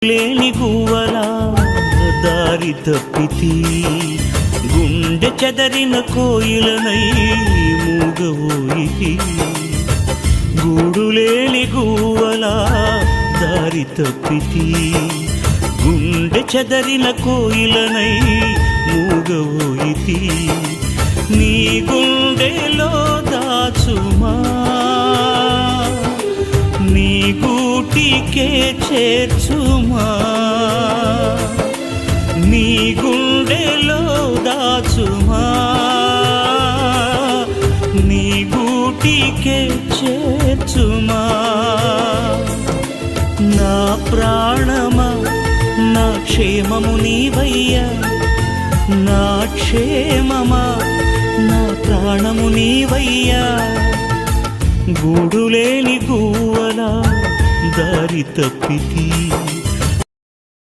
లేని గువ్వలా దారి తప్పితి గుండె చెదరిన కోయిలనై మూగవోయితి గూడులేని గువ్వలా దారి తప్పితి గుండె చెదరిన కోయిలనై మూగవోయితి నీ గుండెలో దాచుమా నీ గూటికే చేర్చుమా నీ గుండెలో దాచుమా నీ గూటికే చేర్చుమా నా ప్రాణమా నా క్షేమము నీవయ్యా నా క్షేమమా నా ప్రాణము నీవయ్యా గూడులేని గువ్వలా దారి తప్పితి